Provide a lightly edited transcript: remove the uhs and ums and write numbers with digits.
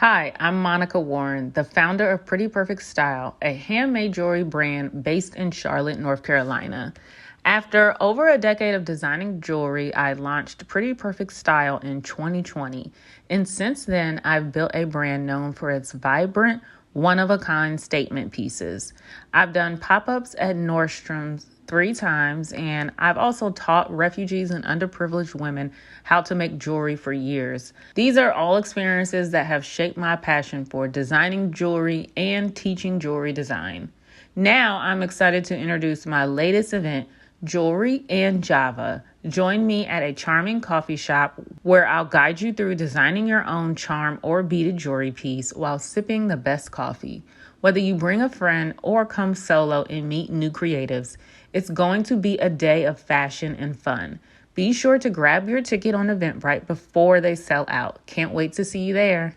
Hi, I'm Monica Warren, the founder of Pretty Perfect Style, a handmade jewelry brand based in Charlotte, North Carolina. After over a decade of designing jewelry, I launched Pretty Perfect Style in 2020. And since then, I've built a brand known for its vibrant, one-of-a-kind statement pieces. I've done pop-ups at Nordstrom's 3 times, and I've also taught refugees and underprivileged women how to make jewelry for years. These are all experiences that have shaped my passion for designing jewelry and teaching jewelry design. Now I'm excited to introduce my latest event, Jewelry and Java. Join me at a charming coffee shop where I'll guide you through designing your own charm or beaded jewelry piece while sipping the best coffee. Whether you bring a friend or come solo and meet new creatives, it's going to be a day of fashion and fun. Be sure to grab your ticket on Eventbrite before they sell out. Can't wait to see you there.